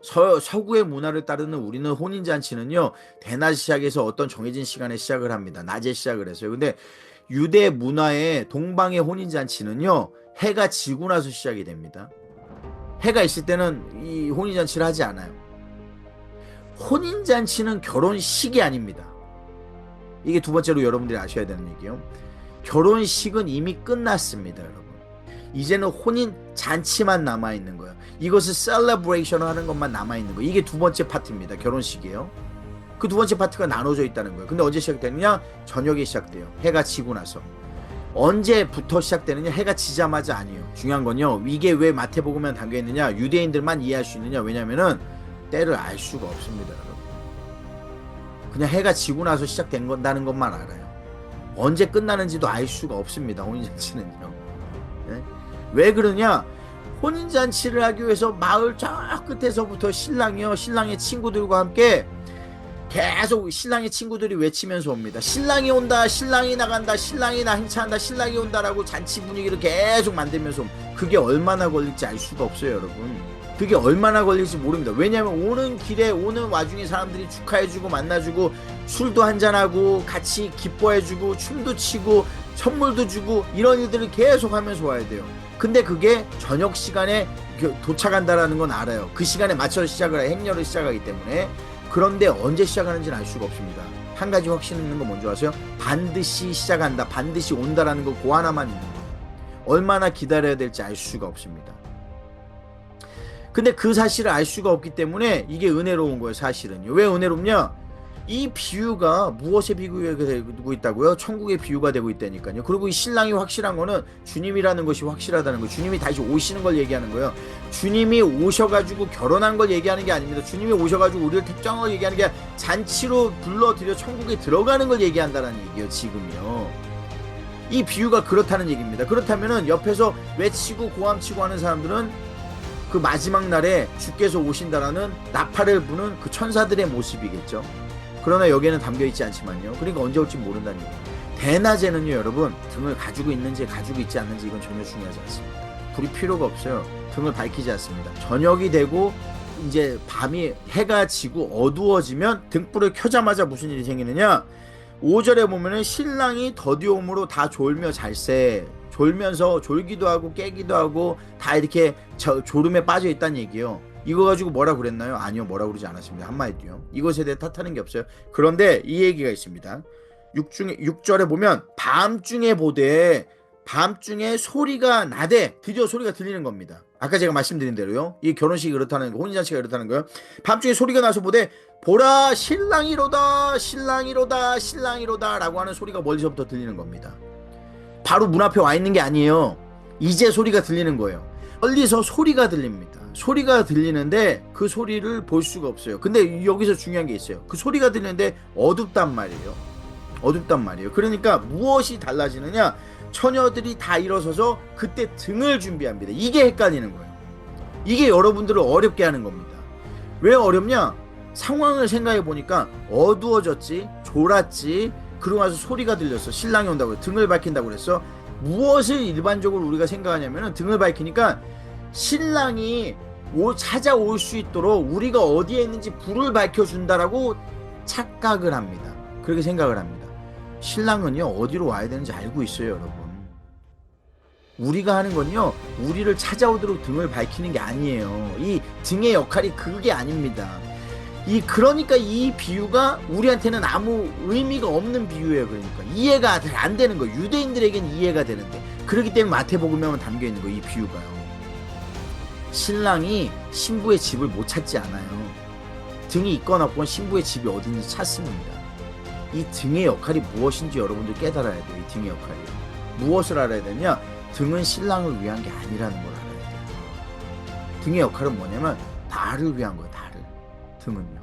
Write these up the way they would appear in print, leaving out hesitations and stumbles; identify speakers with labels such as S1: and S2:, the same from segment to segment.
S1: 서구의 문화를 따르는 우리는 혼인잔치는요, 대낮 시작해서 어떤 정해진 시간에 시작을 합니다. 낮에 시작을 했어요. 근데 유대 문화의 동방의 혼인잔치는요, 해가 지고 나서 시작이 됩니다. 해가 있을 때는 이 혼인잔치를 하지 않아요. 혼인잔치는 결혼식이 아닙니다. 이게 두 번째로 여러분들이 아셔야 되는 얘기예요. 결혼식은 이미 끝났습니다, 여러분. 이제는 혼인 잔치만 남아있는 거예요. 이것을 셀러브레이션 하는 것만 남아있는 거예요. 이게 두 번째 파트입니다. 결혼식이에요. 그 두 번째 파트가 나눠져 있다는 거예요. 근데 언제 시작되느냐? 저녁에 시작돼요. 해가 지고 나서. 언제부터 시작되느냐? 해가 지자마자 아니에요. 중요한 건요, 이게 왜 마태복음에 담겨있느냐? 유대인들만 이해할 수 있느냐? 왜냐면은 때를 알 수가 없습니다, 여러분. 그냥 해가 지고 나서 시작된 건다는 것만 알아요. 언제 끝나는지도 알 수가 없습니다, 혼인잔치는요. 네? 왜 그러냐? 혼인잔치를 하기 위해서 마을 저 끝에서부터 신랑이요, 신랑의 친구들과 함께 계속 신랑의 친구들이 외치면서 옵니다. 신랑이 온다, 신랑이 나간다, 신랑이 나 행차한다, 신랑이 온다라고 잔치 분위기를 계속 만들면서 그게 얼마나 걸릴지 알 수가 없어요, 여러분. 그게 얼마나 걸릴지 모릅니다. 왜냐하면 오는 길에 오는 와중에 사람들이 축하해주고 만나주고 술도 한잔하고 같이 기뻐해주고 춤도 추고 선물도 주고 이런 일들을 계속 하면서 와야 돼요. 근데 그게 저녁 시간에 도착한다라는 건 알아요. 그 시간에 맞춰서 시작을 해, 행렬을 시작하기 때문에. 그런데 언제 시작하는지는 알 수가 없습니다. 한 가지 확신 있는 거 뭔지 아세요? 반드시 시작한다, 반드시 온다라는 거 그 하나만 있는 거예요. 얼마나 기다려야 될지 알 수가 없습니다. 근데 그 사실을 알 수가 없기 때문에 이게 은혜로운 거예요, 사실은요. 왜 은혜롭냐? 이 비유가 무엇에 비유되고 있다고요? 천국의 비유가 되고 있다니까요. 그리고 이 신랑이 확실한 거는 주님이라는 것이 확실하다는 거예요. 주님이 다시 오시는 걸 얘기하는 거예요. 주님이 오셔가지고 결혼한 걸 얘기하는 게 아닙니다. 주님이 오셔가지고 우리를 택정한 걸 얘기하는 게 아니라 잔치로 불러들여 천국에 들어가는 걸 얘기한다는 얘기예요, 지금요. 이 비유가 그렇다는 얘기입니다. 그렇다면은 옆에서 외치고 고함치고 하는 사람들은 그 마지막 날에 주께서 오신다라는 나팔을 부는 그 천사들의 모습이겠죠. 그러나 여기에는 담겨있지 않지만요. 그러니까 언제 올지 모른다는 얘기예요. 대낮에는요, 여러분, 등을 가지고 있는지 가지고 있지 않는지 이건 전혀 중요하지 않습니다. 불이 필요가 없어요. 등을 밝히지 않습니다. 저녁이 되고 이제 밤이 해가 지고 어두워지면 등불을 켜자마자 무슨 일이 생기느냐? 5절에 보면은 신랑이 더디움으로 다 졸며 잘세, 졸면서 졸기도 하고 깨기도 하고 다 이렇게 졸음에 빠져 있다는 얘기예요. 이거 가지고 뭐라 그랬나요? 아니요, 뭐라 그러지 않았습니다. 한마디도요. 이것에 대해 탓하는 게 없어요. 그런데 이 얘기가 있습니다. 6절에 보면 밤중에 보되 밤중에 소리가 나되, 드디어 소리가 들리는 겁니다. 아까 제가 말씀드린 대로요. 이 결혼식이 그렇다는 거, 혼인잔치가 그렇다는 거예요. 밤중에 소리가 나서 보되 보라 신랑이로다, 신랑이로다, 신랑이로다 라고 하는 소리가 멀리서부터 들리는 겁니다. 바로 문 앞에 와 있는 게 아니에요. 이제 소리가 들리는 거예요. 멀리서 소리가 들립니다. 소리가 들리는데 그 소리를 볼 수가 없어요. 근데 여기서 중요한 게 있어요. 그 소리가 들리는데 어둡단 말이에요. 어둡단 말이에요. 그러니까 무엇이 달라지느냐? 처녀들이 다 일어서서 그때 등을 준비합니다. 이게 헷갈리는 거예요. 이게 여러분들을 어렵게 하는 겁니다. 왜 어렵냐? 상황을 생각해 보니까 어두워졌지, 졸았지, 그러고 나서 소리가 들렸어. 신랑이 온다고, 등을 밝힌다고 그랬어. 무엇을 일반적으로 우리가 생각하냐면은 등을 밝히니까 신랑이 찾아올 수 있도록 우리가 어디에 있는지 불을 밝혀준다라고 착각을 합니다. 그렇게 생각을 합니다. 신랑은요, 어디로 와야 되는지 알고 있어요, 여러분. 우리가 하는 건요, 우리를 찾아오도록 등을 밝히는 게 아니에요. 이 등의 역할이 그게 아닙니다. 그러니까 이 비유가 우리한테는 아무 의미가 없는 비유예요. 그러니까 이해가 안 되는 거예요. 유대인들에게는 이해가 되는데. 그렇기 때문에 마태복음에 담겨 있는 거예요, 이 비유가요. 신랑이 신부의 집을 못 찾지 않아요. 등이 있건 없건 신부의 집이 어딘지 찾습니다. 이 등의 역할이 무엇인지 여러분들 깨달아야 돼요. 이 등의 역할이 무엇을 알아야 되냐? 등은 신랑을 위한 게 아니라는 걸 알아야 돼요. 등의 역할은 뭐냐면 나를 위한 거예요. 나를. 등은요.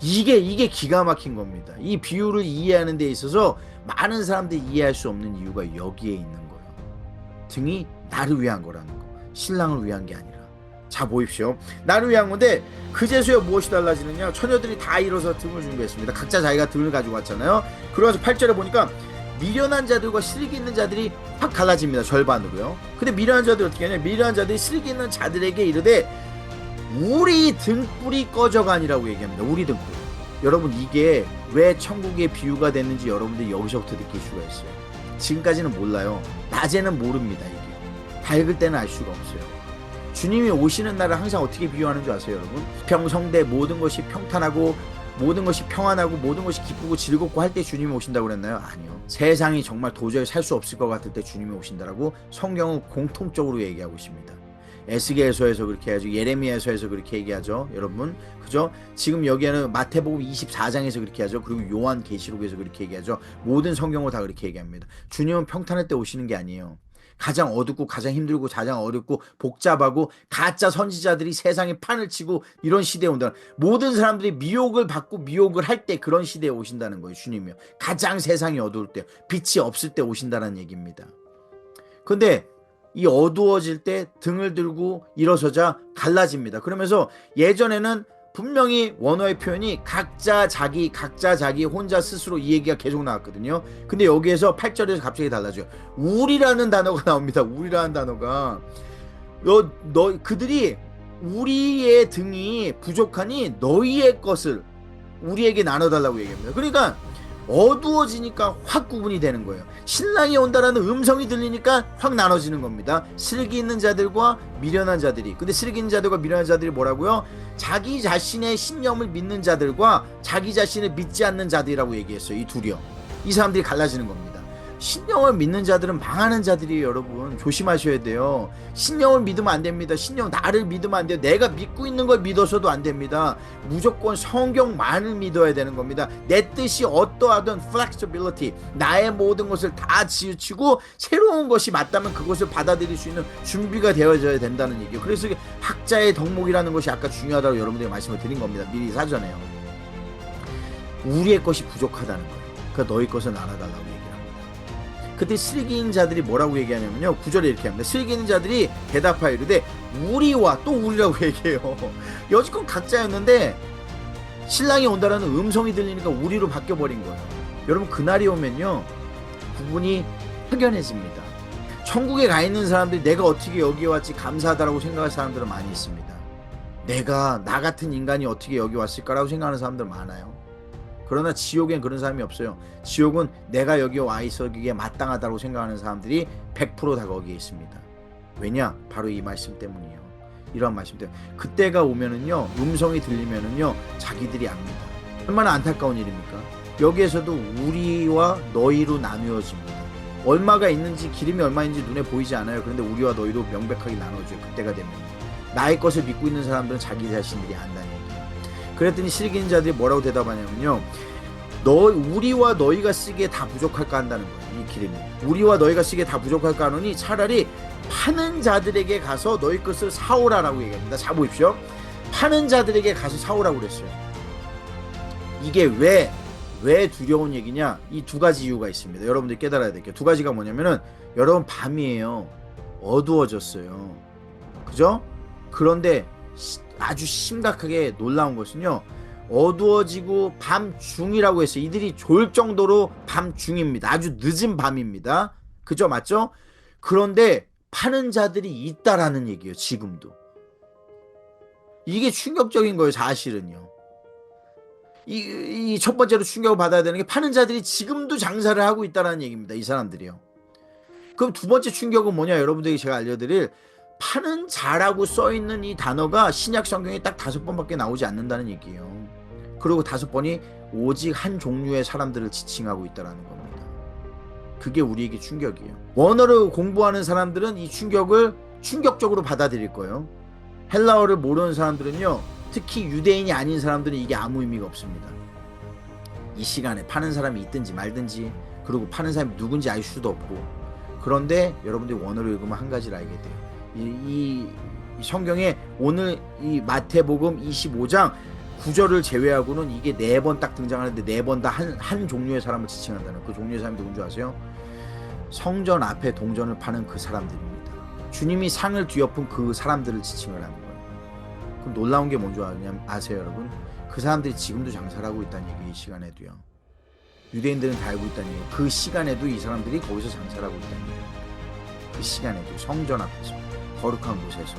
S1: 이게 기가 막힌 겁니다. 이 비유를 이해하는 데 있어서 많은 사람들이 이해할 수 없는 이유가 여기에 있는 거예요. 등이 나를 위한 거라는 거. 신랑을 위한 게 아니라. 자, 보십시오. 나를 위한 건데 그제서야 무엇이 달라지느냐? 처녀들이 다 일어서 등을 준비했습니다. 각자 자기가 등을 가지고 왔잖아요. 그러면서 8절에 보니까 미련한 자들과 실기 있는 자들이 확 갈라집니다. 절반으로요. 근데 미련한 자들이 어떻게 하냐? 미련한 자들이 실기 있는 자들에게 이르되 우리 등불이 꺼져가니라고 얘기합니다. 우리 등불. 여러분, 이게 왜 천국의 비유가 됐는지 여러분들이 여기서부터 느낄 수가 있어요. 지금까지는 몰라요. 낮에는 모릅니다. 이게 밝을 때는 알 수가 없어요. 주님이 오시는 날을 항상 어떻게 비유하는 줄 아세요, 여러분? 평성대 모든 것이 평탄하고 모든 것이 평안하고 모든 것이 기쁘고 즐겁고 할 때 주님이 오신다고 그랬나요? 아니요. 세상이 정말 도저히 살 수 없을 것 같을 때 주님이 오신다라고 성경은 공통적으로 얘기하고 있습니다. 에스겔서에서 그렇게 하죠. 예레미야서에서 그렇게 얘기하죠. 여러분, 그죠? 지금 여기에는 마태복음 24장에서 그렇게 하죠. 그리고 요한계시록에서 그렇게 얘기하죠. 모든 성경으로 다 그렇게 얘기합니다. 주님은 평탄할 때 오시는 게 아니에요. 가장 어둡고 가장 힘들고 가장 어렵고 복잡하고 가짜 선지자들이 세상에 판을 치고 이런 시대에 온다. 모든 사람들이 미혹을 받고 미혹을 할 때 그런 시대에 오신다는 거예요. 주님이요. 가장 세상이 어두울 때, 빛이 없을 때 오신다는 얘기입니다. 근데 이 어두워질 때 등을 들고 일어서자 갈라집니다. 그러면서 예전에는 분명히 원어의 표현이 각자 자기 혼자 스스로 이 얘기가 계속 나왔거든요. 근데 여기에서 8절에서 갑자기 달라져요. 우리라는 단어가 나옵니다. 우리라는 단어가 그들이 우리의 등이 부족하니 너희의 것을 우리에게 나눠달라고 얘기합니다. 그러니까 어두워지니까 확 구분이 되는 거예요. 신랑이 온다라는 음성이 들리니까 확 나눠지는 겁니다. 슬기 있는 자들과 미련한 자들이. 근데 슬기 있는 자들과 미련한 자들이 뭐라고요? 자기 자신의 신념을 믿는 자들과 자기 자신을 믿지 않는 자들이라고 얘기했어요. 이 둘이요. 이 사람들이 갈라지는 겁니다. 신령을 믿는 자들은 망하는 자들이에요. 여러분, 조심하셔야 돼요. 신령을 믿으면 안 됩니다. 신령 나를 믿으면 안 돼요. 내가 믿고 있는 걸 믿어서도 안 됩니다. 무조건 성경만을 믿어야 되는 겁니다. 내 뜻이 어떠하든 flexibility, 나의 모든 것을 다 지우치고 새로운 것이 맞다면 그것을 받아들일 수 있는 준비가 되어져야 된다는 얘기예요. 그래서 학자의 덕목이라는 것이 아까 중요하다고 여러분들이 말씀을 드린 겁니다. 미리 사전에요. 우리의 것이 부족하다는 거예요. 그러니까 너희 것을 나눠달라고 얘기합니다. 그때 슬기인 자들이 뭐라고 얘기하냐면요, 9절에 이렇게 합니다. 슬기인 자들이 대답하여 이르되 우리와, 또 우리라고 얘기해요. 여지껏 각자였는데 신랑이 온다라는 음성이 들리니까 우리로 바뀌어버린 거예요. 여러분, 그날이 오면요 구분이 확연해집니다. 천국에 가 있는 사람들이 내가 어떻게 여기 왔지 감사하다라고 생각할 사람들은 많이 있습니다. 내가 나 같은 인간이 어떻게 여기 왔을까라고 생각하는 사람들 많아요. 그러나 지옥엔 그런 사람이 없어요. 지옥은 내가 여기 와 있어기에 마땅하다고 생각하는 사람들이 100% 다 거기에 있습니다. 왜냐? 바로 이 말씀 때문이에요. 이러한 말씀 때문에. 그때가 오면은요, 음성이 들리면은요, 자기들이 압니다. 얼마나 안타까운 일입니까? 여기에서도 우리와 너희로 나누어집니다. 얼마가 있는지, 기름이 얼마인지 눈에 보이지 않아요. 그런데 우리와 너희로 명백하게 나눠져요. 그때가 되면. 나의 것을 믿고 있는 사람들은 자기 자신들이 안다는 얘기예요. 그랬더니 슬기는 자들이 뭐라고 대답하냐면요, 우리와 너희가 쓰기에 다 부족할까 한다는 거예요. 이 기름이 우리와 너희가 쓰기에 다 부족할까 하노니 차라리 파는 자들에게 가서 너희 것을 사오라라고 얘기합니다. 자, 보십시오. 파는 자들에게 가서 사오라고 그랬어요. 이게 왜 두려운 얘기냐? 이 두 가지 이유가 있습니다. 여러분들이 깨달아야 될 게 두 가지가 뭐냐면은, 여러분, 밤이에요. 어두워졌어요. 그죠? 그런데 아주 심각하게 놀라운 것은요, 어두워지고 밤중이라고 했어요. 이들이 졸 정도로 밤중입니다. 아주 늦은 밤입니다. 그죠? 맞죠? 그런데 파는 자들이 있다라는 얘기예요. 지금도. 이게 충격적인 거예요. 사실은요. 이 첫 번째로 충격을 받아야 되는 게 파는 자들이 지금도 장사를 하고 있다는 얘기입니다. 이 사람들이요. 그럼 두 번째 충격은 뭐냐? 여러분들에게 제가 알려드릴, 파는 자라고 써있는 이 단어가 신약 성경에 딱 5번밖에 나오지 않는다는 얘기예요. 그리고 5번이 오직 한 종류의 사람들을 지칭하고 있다는 겁니다. 그게 우리에게 충격이에요. 원어를 공부하는 사람들은 이 충격을 충격적으로 받아들일 거예요. 헬라어를 모르는 사람들은요, 특히 유대인이 아닌 사람들은 이게 아무 의미가 없습니다. 이 시간에 파는 사람이 있든지 말든지, 그리고 파는 사람이 누군지 알 수도 없고. 그런데 여러분들이 원어를 읽으면 한 가지를 알게 돼요. 이 성경에 오늘 이 마태복음 25장 9절을 제외하고는 이게 4번 딱 등장하는데 4번 다 한 종류의 사람을 지칭한다는, 그 종류의 사람이 누군지 아세요? 성전 앞에 동전을 파는 그 사람들입니다. 주님이 상을 뒤엎은 그 사람들을 지칭을 하는 거예요. 그럼 놀라운 게 뭔지 아세요, 여러분? 그 사람들이 지금도 장사를 하고 있다는 얘기예요. 이 시간에도요. 유대인들은 다 알고 있다는 얘기예요. 그 시간에도 이 사람들이 거기서 장사를 하고 있다는 얘기예요. 그 시간에도 성전 앞에서, 거룩한 곳에서.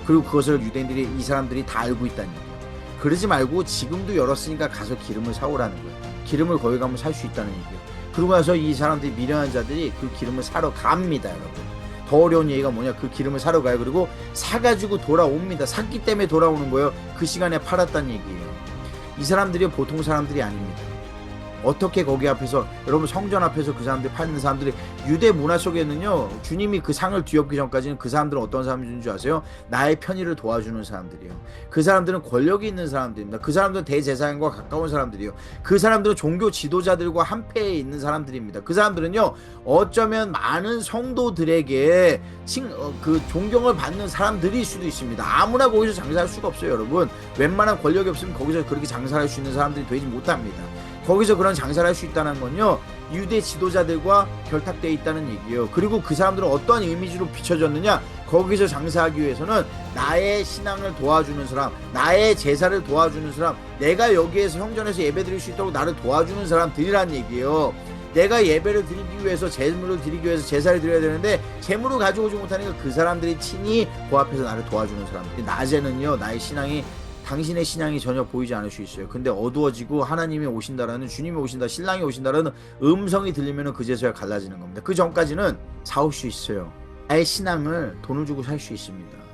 S1: 그리고 그것을 유대인들이 이 사람들이 다 알고 있다는 얘기예요. 그러지 말고 지금도 열었으니까 가서 기름을 사오라는 거예요. 기름을 거기 가면 살 수 있다는 얘기예요. 그러고 나서 이 사람들이 미련한 자들이 그 기름을 사러 갑니다, 여러분. 더 어려운 얘기가 뭐냐? 그 기름을 사러 가요. 그리고 사가지고 돌아옵니다. 샀기 때문에 돌아오는 거예요. 그 시간에 팔았다는 얘기예요. 이 사람들이 보통 사람들이 아닙니다. 어떻게 거기 앞에서, 여러분 성전 앞에서 그 사람들이 팔는 사람들이, 유대 문화 속에는요, 주님이 그 상을 뒤엎기 전까지는 그 사람들은 어떤 사람들인 줄 아세요? 나의 편의를 도와주는 사람들이에요. 그 사람들은 권력이 있는 사람들입니다. 그 사람들은 대제사장과 가까운 사람들이에요. 그 사람들은 종교 지도자들과 한패에 있는 사람들입니다. 그 사람들은요, 어쩌면 많은 성도들에게 그 존경을 받는 사람들일 수도 있습니다. 아무나 거기서 장사할 수가 없어요, 여러분. 웬만한 권력이 없으면 거기서 그렇게 장사할 수 있는 사람들이 되지 못합니다. 거기서 그런 장사를 할 수 있다는 건요, 유대 지도자들과 결탁되어 있다는 얘기예요. 그리고 그 사람들은 어떠한 이미지로 비춰졌느냐? 거기서 장사하기 위해서는 나의 신앙을 도와주는 사람, 나의 제사를 도와주는 사람, 내가 여기에서 성전에서 예배 드릴 수 있도록 나를 도와주는 사람들이란 얘기예요. 내가 예배를 드리기 위해서, 재물을 드리기 위해서 제사를 드려야 되는데 재물을 가지고 오지 못하니까 그 사람들이 친히 그 앞에서 나를 도와주는 사람들. 낮에는요, 나의 신앙이, 당신의 신앙이 전혀 보이지 않을 수 있어요. 근데 어두워지고 하나님이 오신다라는, 주님이 오신다, 신랑이 오신다라는 음성이 들리면 그제서야 갈라지는 겁니다. 그 전까지는 사올 수 있어요. 나의 신앙을 돈을 주고 살 수 있습니다.